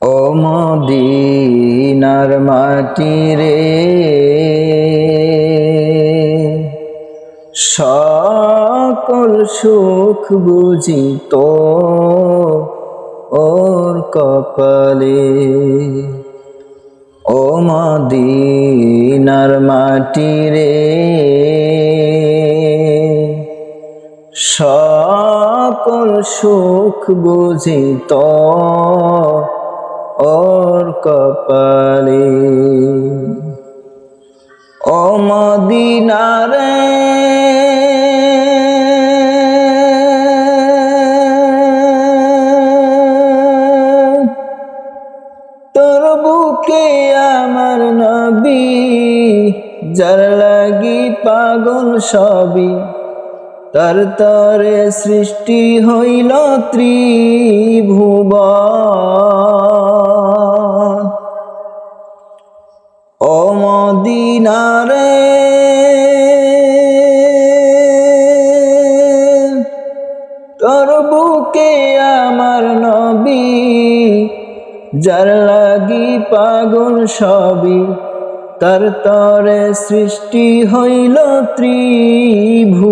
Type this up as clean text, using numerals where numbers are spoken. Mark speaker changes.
Speaker 1: ও মদিনার মাটি রে, সকল সুখ বুঝি তো ওর কপালে। ও মদিনার মাটি রে, সকল সুখ বুঝি তো ওর কপালে। ও মদিনা রে, তোর বুকে আমার নবী, যার লাগি পাগল সবই, তার তরে সৃষ্টি হইল ত্রিভুবন। ও মদিনা রে, তোর বুকে আমার নবী, যার লাগি পাগল সবই, তার তরে সৃষ্টি হইল ত্রিভুবন।